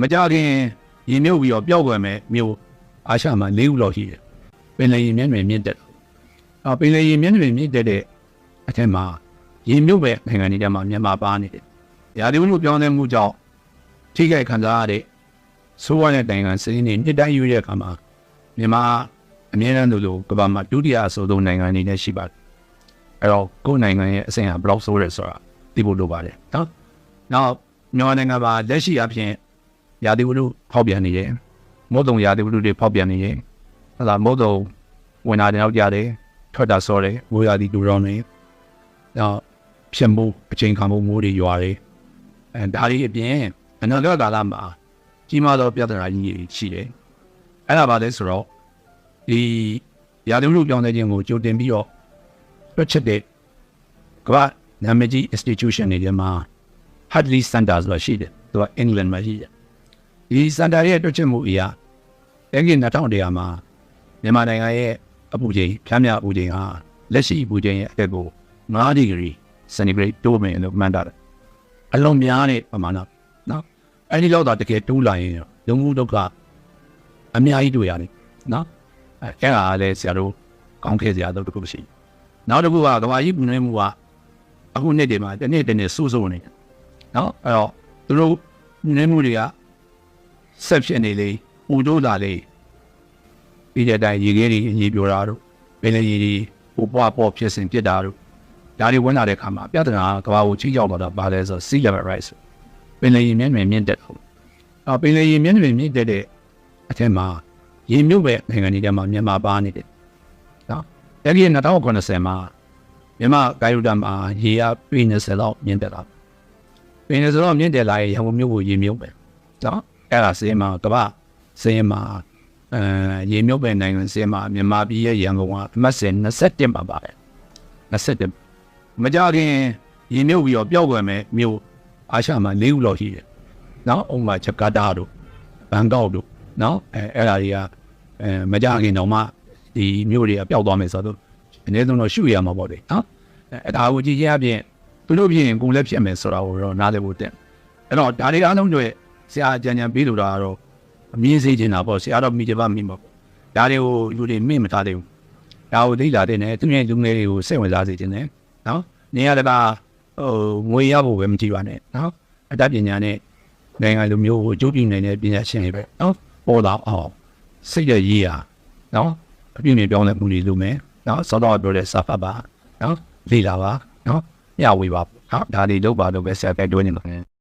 မကြခင်ရင်မြုပ်ပြီးတော့ပျောက်ွယ်မယ်မြို့အာရှမှာ၄ခုလောက်ရှိတယ်ပင်လယ်ရင်မျက်နှာမြင့်တက်ပင်လယ်ရင်မျက်နှာမြင့်တက်တဲ့အထက်မှာရင်မြုပ်ပဲနိုင်ငံတွေထဲမှာမြန်မာပါနေတယ်ရာသီဥတုပြောင်းလဲမှုကြောင့်ထိခိုက်ခံစားရတဲ့ဆိုးဝါးတဲ့နိုင်ငံစင်းနေနှစ်တိုင်းရွေးတဲ့အခါမှာမြန်မာအမြဲတမ်းလိုကမ္ဘာမှာဒုတိယအဆိုးဆုံးနိုင်ငံအနေနဲ့ရှိပါတယ်အဲ့တော့ကိုယ်နိုင်ငံရဲ့အဆင့်ဟာဘယ်လောက်ဆိုးရဲဆိုတာသိဖို့လိုပါတယ်နော်နောက်မြန်မာနိုင်ငံမှာလက်ရှိအဖြစ်ရာသီဥတုဖောက်ပြန်နေတယ်မုတ်တုံရာသီဥတုတွေဖောက်ပြန်နေတယ်ဟလာမုတ်တုံဝင်လာတဲ့နောက်ကြတယ်ထွက်တာစောတယ်မိုးရာသီတူတောင်းနေနောက်ဖြစ်မှုအချိန်ခံမှုမိုးတွေရွာတယ်ဒါတွေအပြင်အနာဂတ်ကာလမှာကြီးမားသောပြဿနာကြီးတွေရှိတယ်အဲ့ဒါပါလဲဆိုတော့ဒီရာသီဥတုပြောင်းလဲခြင်းကိုကြိုတင်ပြီးတော့တွက်ချက်တဲ့ကမ္ဘာနာမည်ကြီး institution တွေမှာ Hadley Center ဆိုတာရှိတယ်သူက England မှာရှိတယ်ဒီ center ရဲ့တွက်ချက်မှုအရာအဲ့ဒီ2000မှာမြန်မာနိုင်ငံရဲ့အပူချိန်ဖြန်းမြအပူချိန်ဟာလက်ရှိအပူချိန်ရဲ့အတက်ကို9 degree centigrade တိုးမယ်လို့မှန်းတာအလွန်များတဲ့ပမာဏနော်အဲ့ဒီလောက်တော့တကယ်တိုးလာရင်လုံမှုဒုက္ခအများကြီးတွေ့ရတယ်နော်အဲ့ဒါလည်းဆရာတို့ကောင်းခဲ့စရာတော့တခုမရှိနောက်တစ်ခုကကမ္ဘာကြီးပူနွေးမှုကအခုနှစ်တွေမှာတစ်နေ့စိုးစိုးနေနော်အဲ့တော့သူတို့ပူနွေးမှုတွေကဆက်ဖြစ်နေလေပူတိုးလာလေပြီးတဲ့အတိုင်းရေခဲတွေရေပြိုတာတို့ပင်လယ်ရေတွေပူပွားပေါ်ဖြစ်စဉ်ဖြစ်တာတို့ဒါတွေဝင်လာတဲ့အခါမှာပြဿနာကမ္ဘာကိုကြီးရောက်လာတာပါလဲဆို sea level rise ပင်လယ်ရေမျက်နှာမြင့်တက်ပင်လယ်ရေမျက်နှာမြင့်တက်တဲ့အထက်မှာရေမြုပ်ပဲနိုင်ငံတွေထဲမှာမြန်မာပါနေတယ်နော်အဲ့ဒီ2090မှာမြန်မာဂိုင်ရိုဒမ်မှာရေအားပေ20လောက်မြင့်တက်လာပေ20လောက်မြင့်တက်လာရင်ရန်ကုန်မြို့ကိုရေမြုပ်ပဲနော်အဲ့ဒါစင်းမှာကမ္ဘာစင်းမှာရေမြုပ်ပဲနိုင်ငံစင်းမှာမြန်မာပြည်ရဲ့ရန်ကုန်ကအမှတ်စဉ်21ပါပါတယ်21မကြခင်ရေမြုပ်ပြီးတော့ပျောက်ွယ်မယ်မြို့အာရှမှာ၄ခုလောက်ရှိတယ်နော်ဥပမာဂျကာတာတို့ဘန်ကောက်တို့နော်အဲ့ဒါတွေကမကြခင်တော့မှဒီမြို့တွေကပျောက်သွားမယ်ဆိုတော့အနည်းဆုံးတော့ရှုရမှာပေါ့လေနော်အဲ့ဒါကိုကြည့်ရပြင်သူတို့ပြင်ကိုလည်းဖြစ်မယ်ဆိုတာကိုတော့နားလည်ဖို့တက်အဲ့တော့ဒါတွေအားလုံးတွေဆရာကြံပေးလို့တာကတော့အမြင်စေချင်တာပေါ့ဆရာတော့မိကြပါမိမှာပေါ့ဒါတွေကိုလူတွေမေ့မထားသေးဘူးဒါကိုသိလာတဲ့နဲ့သူရဲ့လူငယ်တွေကိုစိတ်ဝင်စားစေချင်တယ်နော်နေရာတကာငွေရဖို့ပဲမကြည့်ပါနဲ့နော်အတတ်ပညာနဲ့နိုင်ငံလူမျိုးကိုအကျိုးပြုနိုင်တဲ့ပညာရှင်တွေပဲနော်ပေါ်လာအောင်စိတ်ရရေးရနော်အပြည့်မြင်ပြောင်းလဲမှုတွေလုပ်မယ်နော်စောတော့ပြောတဲ့စာဖတ်ပါနော်လေ့လာပါနော်ညဝေပါဟုတ်ဒါတွေလုပ်ပါလို့ပဲဆရာတိုက်တွန်းနေပါတယ်